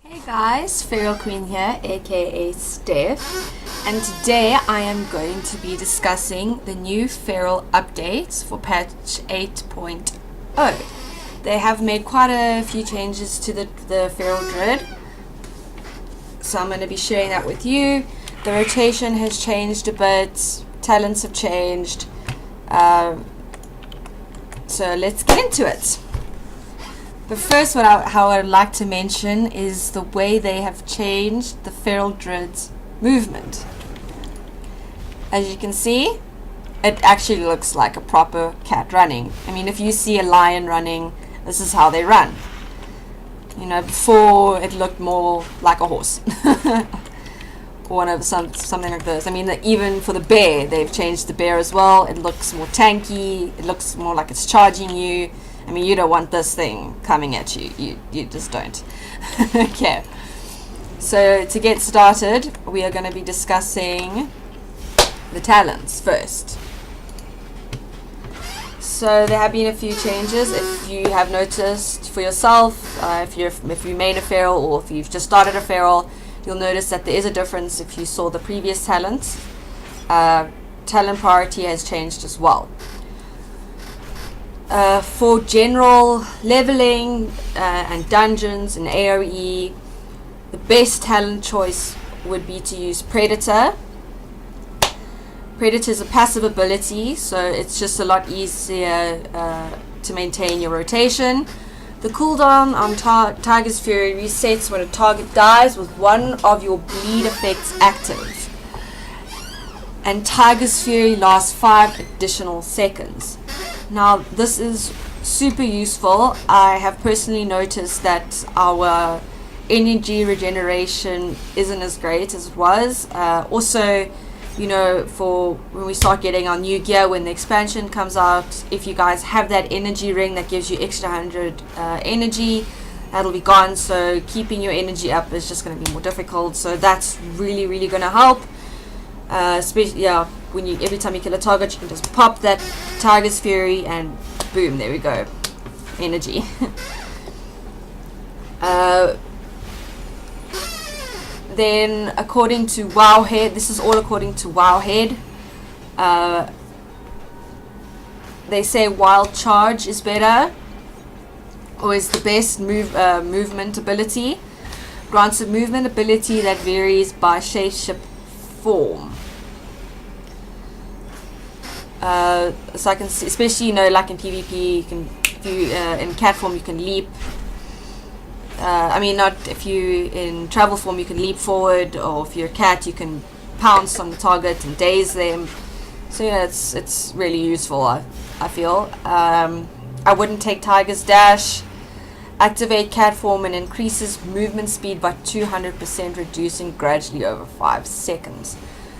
Hey guys, Feral Queen here, aka Steph, and today I am going to be discussing the new Feral updates for patch 8.0. They have made quite a few changes to the Feral Druid, so I'm going to be sharing that with you. The rotation has changed a bit, talents have changed, so let's get into it. But first, how I'd like to mention is the way they have changed the Feral Druid's movement. As you can see, it actually looks like a proper cat running. I mean, if you see a lion running, this is how they run. You know, before it looked more like a horse. Or something like this. I mean, even for the bear, they've changed the bear as well. It looks more tanky. It looks more like it's charging you. I mean, you don't want this thing coming at you. You just don't. Okay. So to get started, we are going to be discussing the talents first. So there have been a few changes. If you have noticed for yourself, if you main a feral or if you've just started a feral, you'll notice that there is a difference if you saw the previous talents. Talent priority has changed as well. For general leveling and dungeons and AoE, the best talent choice would be to use Predator. Predator is a passive ability, so it's just a lot easier to maintain your rotation. The cooldown on Tiger's Fury resets when a target dies with one of your bleed effects active. And Tiger's Fury lasts 5 additional seconds. Now, this is super useful. I have personally noticed that our energy regeneration isn't as great as it was. Also, you know, for when we start getting our new gear, when the expansion comes out, if you guys have that energy ring that gives you extra 100 energy, that'll be gone. So keeping your energy up is just going to be more difficult. So that's really going to help. Especially, when every time you kill a target, you can just pop that Tiger's Fury and boom, there we go, energy. Then according to Wowhead, this is all according to Wowhead, they say Wild Charge is better, or is the best movement ability. Grants a movement ability that varies by shapeshift form. So I can see, especially, you know, like in PvP, you can, if you in cat form you can leap. I mean, not if you in travel form you can leap forward, or if you're a cat you can pounce on the target and daze them. So yeah, it's really useful. I feel. I wouldn't take Tiger's Dash. Activate cat form and increases movement speed by 200%, reducing gradually over 5 seconds.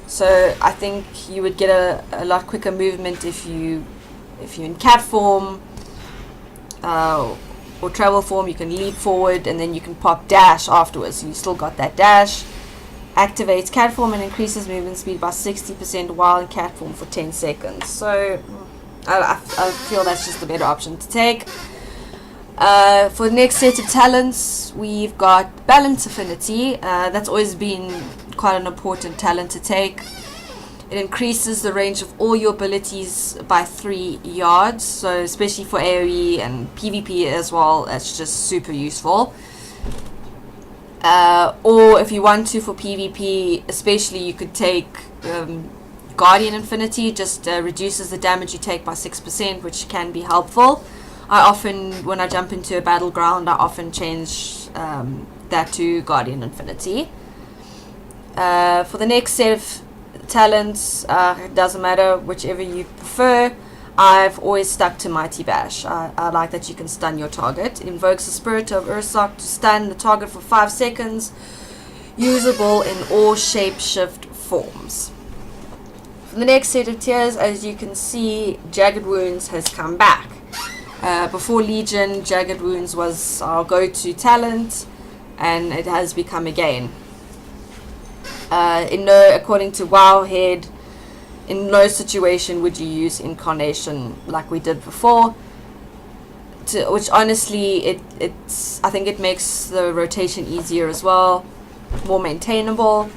So I think you would get a lot quicker movement if you're in cat form or travel form. You can leap forward and then you can pop dash afterwards. So you still got that dash. Activates cat form and increases movement speed by 60% while in cat form for 10 seconds. So I feel that's just the better option to take. For the next set of talents, we've got Balance Affinity. That's always been quite an important talent to take. It increases the range of all your abilities by 3 yards, so especially for AoE and PvP as well, that's just super useful. Or if you want to for PvP especially, you could take Guardian Infinity. Just reduces the damage you take by 6%, which can be helpful. I often, when I jump into a battleground, I often change that to Guardian Infinity. For the next set of talents, it doesn't matter, whichever you prefer. I've always stuck to Mighty Bash. I like that you can stun your target. It invokes the Spirit of Ursoc to stun the target for 5 seconds. Usable in all shapeshift forms. For the next set of tiers, as you can see, Jagged Wounds has come back. Before Legion, Jagged Wounds was our go-to talent, and it has become again. According to Wowhead, in no situation would you use Incarnation like we did before. which honestly I think it makes the rotation easier as well, more maintainable.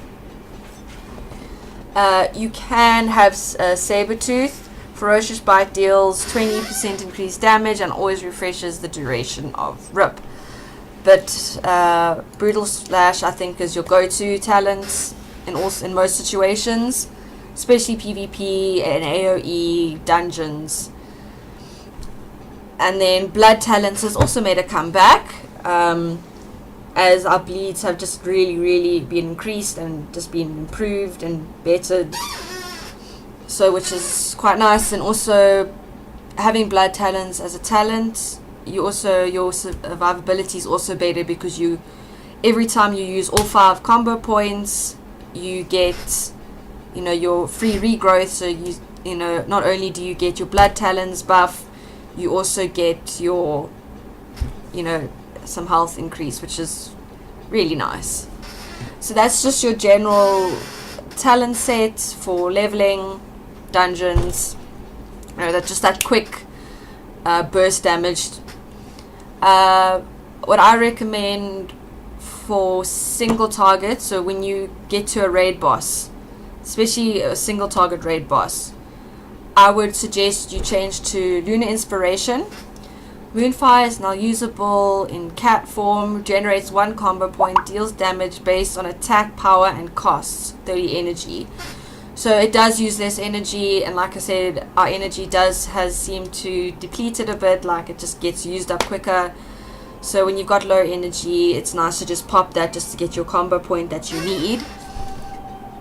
You can have Sabertooth. Ferocious Bite deals 20% increased damage and always refreshes the duration of Rip. But Brutal Slash, I think, is your go-to talent in most situations, especially PvP and AoE dungeons. And then Blood Talents has also made a comeback, as our bleeds have just really been increased and just been improved and bettered. So, which is quite nice. And also having Blood Talents as a talent, your survivability is also better, because every time you use all 5 combo points, you get your free regrowth. So not only do you get your Blood Talents buff, you also get your some health increase, which is really nice. So that's just your general talent set for leveling, dungeons. That's just that quick burst damage. What I recommend for single target, so when you get to a raid boss, especially a single target raid boss, I would suggest you change to Lunar Inspiration. Moonfire is now usable in cat form, generates 1 combo point, deals damage based on attack power and costs 30 energy. So it does use less energy, and like I said, our energy has seemed to deplete it a bit, like it just gets used up quicker. So when you've got low energy, it's nice to just pop that just to get your combo point that you need.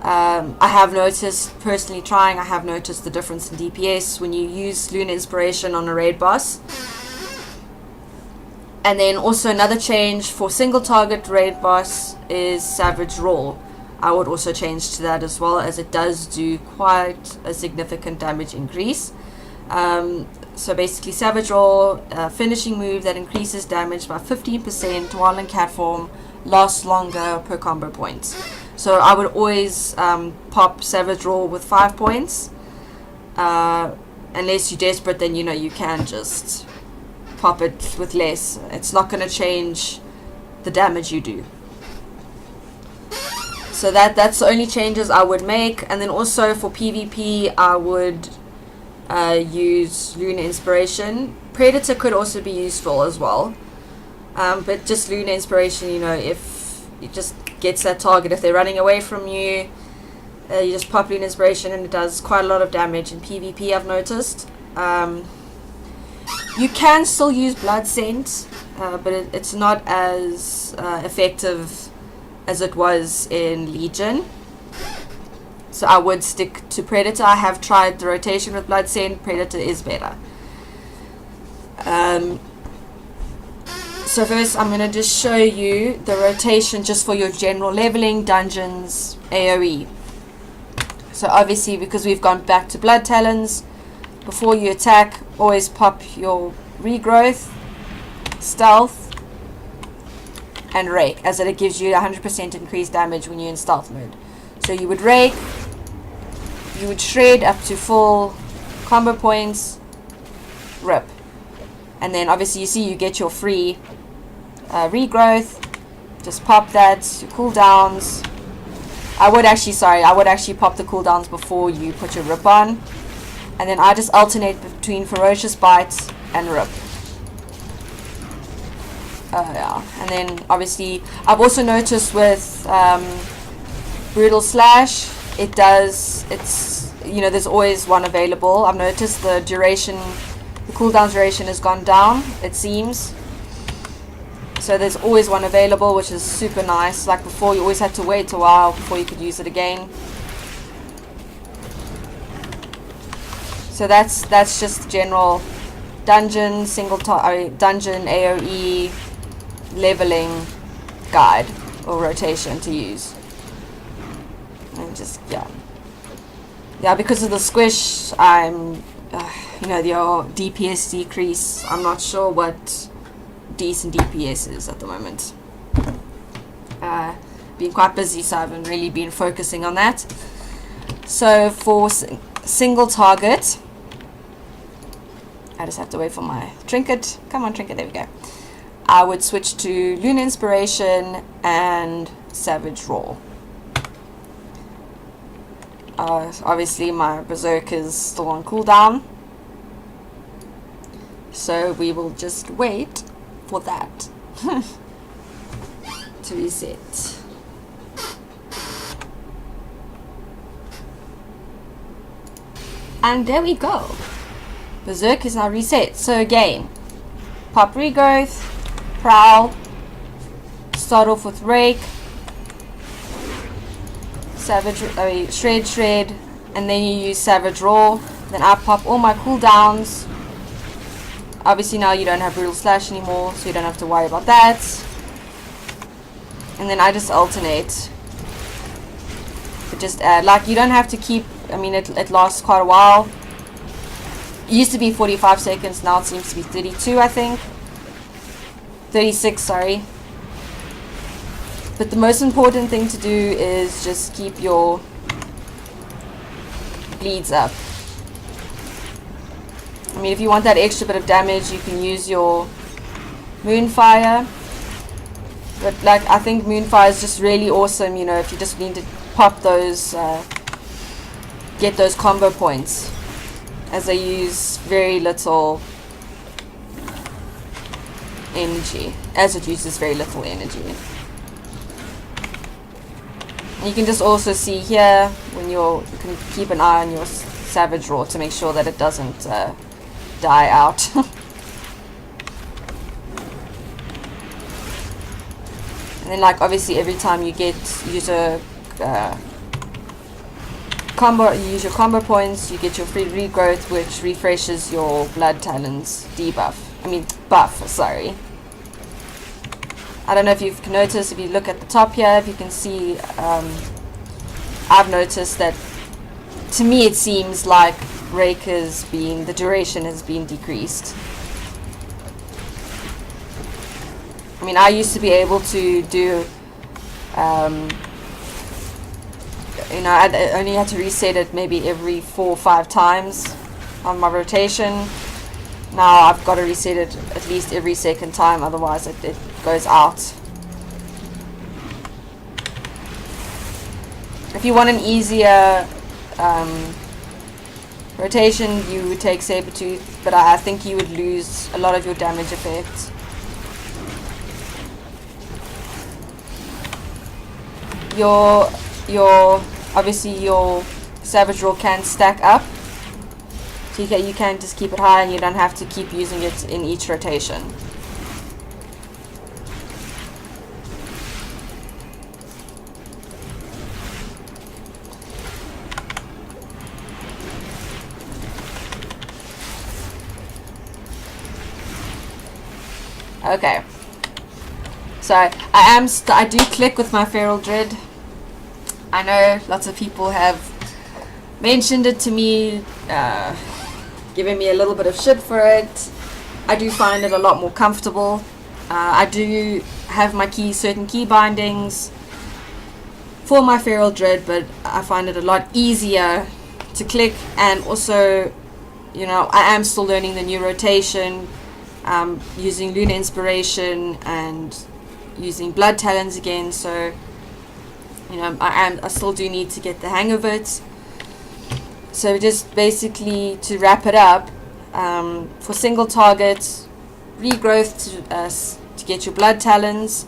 I have noticed, personally trying, I have noticed the difference in DPS when you use Lunar Inspiration on a raid boss. And then also another change for single target raid boss is Savage Roar. I would also change to that as well, as it does do quite a significant damage increase. So basically Savage Roar, finishing move that increases damage by 15% while in cat form, lasts longer per combo points. So I would always pop Savage Roar with 5 points. Unless you're desperate, then you can just pop it with less. It's not going to change the damage you do. So that's the only changes I would make. And then also for PvP, I would use Lunar Inspiration. Predator could also be useful as well, but just Lunar Inspiration, if it just gets that target, if they're running away from you, you just pop Lunar Inspiration and it does quite a lot of damage in PvP, I've noticed. You can still use Blood Scent, but it's not as effective as it was in Legion. So I would stick to Predator. I have tried the rotation with Blood Scent. Predator is better. So first I'm going to just show you the rotation just for your general leveling, dungeons, AoE. So obviously, because we've gone back to Blood Talons, before you attack, always pop your regrowth, stealth, and rake, as it gives you 100% increased damage when you're in stealth mode. So you would rake, you would shred up to full combo points, rip. And then obviously you see you get your free regrowth. Just pop that, your cooldowns. I would actually pop the cooldowns before you put your rip on. And then I just alternate between Ferocious Bite and Rip. Yeah. And then obviously I've also noticed with Brutal Slash, there's always one available. I've noticed the cooldown duration has gone down, it seems. So there's always one available, which is super nice. Like before, you always had to wait a while before you could use it again. So that's just general dungeon dungeon AoE leveling guide or rotation to use. And just yeah, because of the squish, I'm the DPS decrease. I'm not sure what decent DPS is at the moment. Been quite busy, so I haven't really been focusing on that. So for single target, I just have to wait for my trinket. Come on, trinket, there we go. I would switch to Lunar Inspiration and Savage Roar. Obviously my Berserk is still on cooldown, so we will just wait for that to reset. And there we go. Berserk is now reset. So again, pop Regrowth, Prowl, start off with Rake, Shred, and then you use Savage Roar. Then I pop all my cooldowns. Obviously now you don't have Brutal Slash anymore, so you don't have to worry about that. And then I just alternate. But just add, like, you don't have to keep, I mean, it lasts quite a while. It used to be 45 seconds, now it seems to be 32, I think. 36, sorry. But the most important thing to do is just keep your bleeds up. I mean, if you want that extra bit of damage, you can use your Moonfire. But, like, I think Moonfire is just really awesome, you know, if you just need to pop those, get those combo points, as they use very little energy, as it uses very little energy. And you can just also see here when you can keep an eye on your Savage Roar to make sure that it doesn't die out. And then, like, obviously every time you use a combo, you use your combo points, you get your free regrowth, which refreshes your Blood Talons buff, sorry. I don't know if you've noticed, if you look at the top here, if you can see, I've noticed that, to me it seems like the duration has been decreased. I mean, I used to be able to do, you know, I only had to reset it maybe every 4 or 5 times on my rotation. Now I've got to reset it at least every second time, otherwise it goes out. If you want an easier rotation, you would take Sabertooth, but I think you would lose a lot of your damage effect. Obviously your Savage Roar can stack up, so you can just keep it high and you don't have to keep using it in each rotation. Okay, so I do click with my Feral Dread. I know lots of people have mentioned it to me, giving me a little bit of shit for it. I do find it a lot more comfortable. I do have my certain key bindings for my Feral Dread, but I find it a lot easier to click, and also, you know, I am still learning the new rotation, using Lunar Inspiration and using Blood Talons again, so, you know, I still do need to get the hang of it. So just basically to wrap it up, for single targets, regrowth to get your Blood Talons,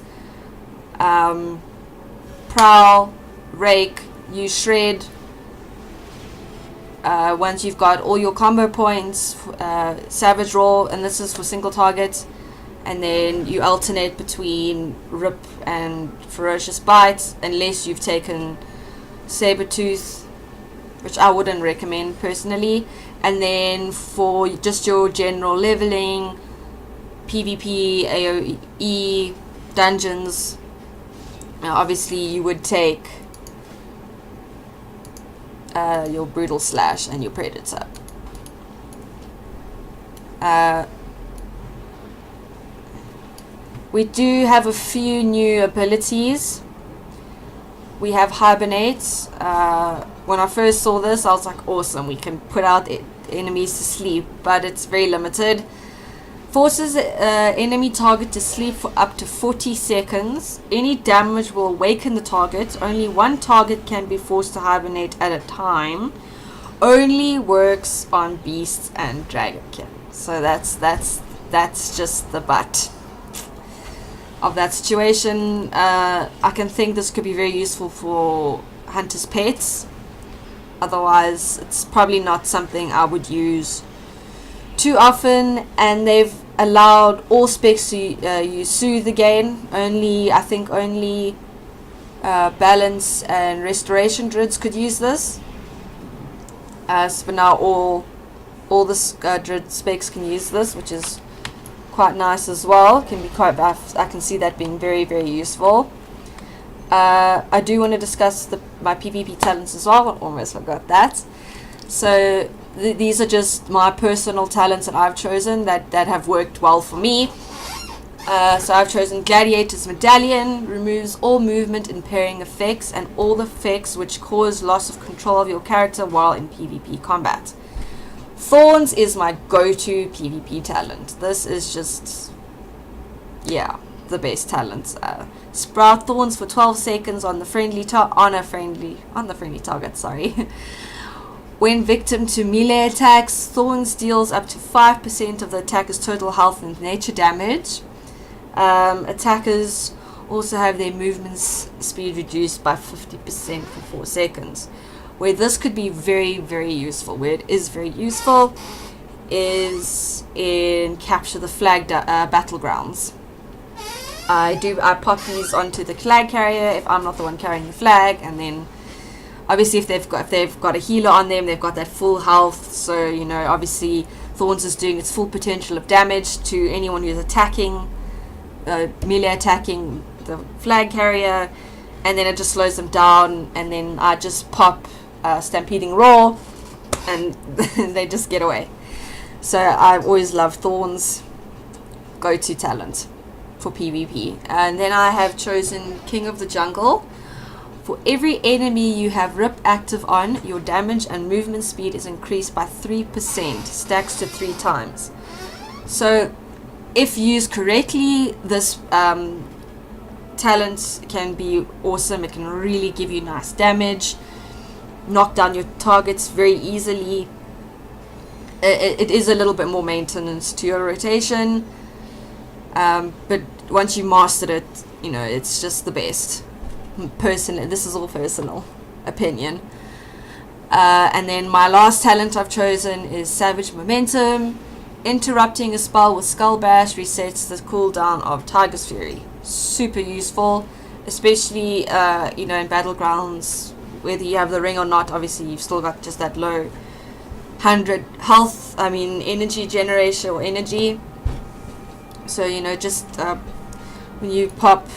Prowl, Rake, use Shred. Once you've got all your combo points, Savage Roar, and this is for single targets, and then you alternate between Rip and Ferocious Bite, unless you've taken Sabertooth, which I wouldn't recommend personally. And then for just your general leveling, PvP, AoE, dungeons, obviously you would take your Brutal Slash and your Predator. We do have a few new abilities. We have Hibernate. When I first saw this, I was like, awesome, we can put out enemies to sleep, but it's very limited. Forces enemy target to sleep for up to 40 seconds. Any damage will awaken the target. Only one target can be forced to hibernate at a time. Only works on beasts and dragonkin. So that's just the butt of that situation. I can think this could be very useful for hunters' pets. Otherwise, it's probably not something I would use too often. And they've allowed all specs to use Soothe again. I think only Balance and Restoration Druids could use this. So for now, all the Druid specs can use this, which is quite nice as well. Can be quite. I can see that being very, very useful. I do want to discuss my PvP talents as well. I almost forgot that. So these are just my personal talents that I've chosen that have worked well for me. So I've chosen Gladiator's Medallion. Removes all movement impairing effects and all the effects which cause loss of control of your character while in PvP combat. Thorns is my go-to PvP talent. This is just, yeah, the best talent. Sprout Thorns for 12 seconds on the friendly target. Sorry. When victim to melee attacks, Thorns deals up to 5% of the attacker's total health and nature damage. Attackers also have their movement speed reduced by 50% for 4 seconds. Where this could be very, very useful, where it is very useful, is in Capture the Flag battlegrounds. I pop these onto the flag carrier if I'm not the one carrying the flag, and then obviously if they've got a healer on them, they've got that full health. So obviously Thorns is doing its full potential of damage to anyone who's attacking, melee attacking the flag carrier, and then it just slows them down, and then I just pop Stampeding Roar, and they just get away. So I always love Thorns, go-to talent for PvP. And then I have chosen King of the Jungle. For every enemy you have Rip active on, your damage and movement speed is increased by 3%, stacks to 3 times. So if used correctly, this talent can be awesome. It can really give you nice damage, knock down your targets very easily. It is a little bit more maintenance to your rotation, but once you mastered it, it's just the best. Personally, this is all personal opinion. And then my last talent I've chosen is Savage Momentum. Interrupting a spell with Skull Bash resets the cooldown of Tiger's Fury. Super useful, especially in battlegrounds, whether you have the ring or not. Obviously you've still got just that low 100 health, energy generation or energy. So just when you pop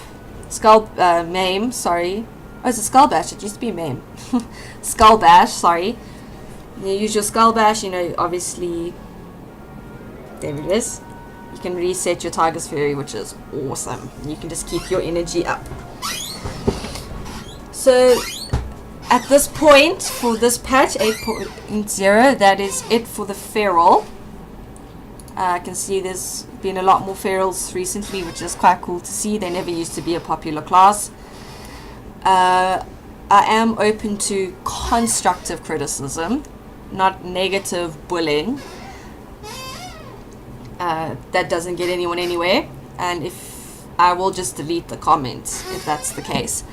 Maim, sorry. Oh, it's a Skull Bash. It used to be Maim. Skull Bash, sorry. You use your Skull Bash, obviously, there it is. You can reset your Tiger's Fury, which is awesome. You can just keep your energy up. So, at this point, for this patch 8.0, that is it for the Feral. I can see there's been a lot more Ferals recently, which is quite cool to see. They never used to be a popular class. I am open to constructive criticism, not negative bullying. That doesn't get anyone anywhere, and if I will just delete the comments if that's the case.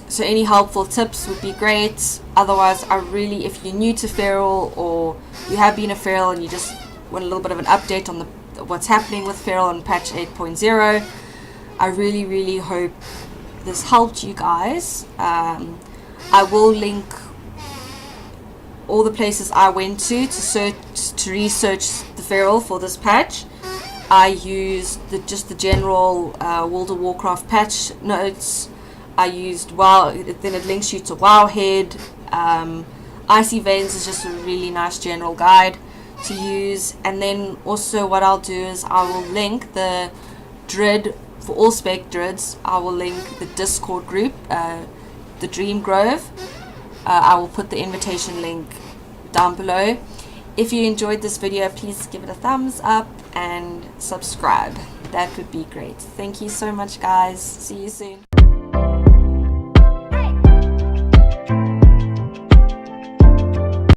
So any helpful tips would be great. Otherwise, if you're new to Feral, or you have been a Feral and you just want a little bit of an update on what's happening with Feral on patch 8.0, I really, really hope this helped you guys. I will link all the places I went to research the Feral for this patch. I used just the general World of Warcraft patch notes. I used then it links you to Wowhead. Icy Veins is just a really nice general guide to use. And then also what I'll do is I will link the Druid, for all spec Druids, I will link the Discord group, the Dream Grove. I will put the invitation link down below. If you enjoyed this video, please give it a thumbs up and subscribe. That would be great. Thank you so much, guys. See you soon.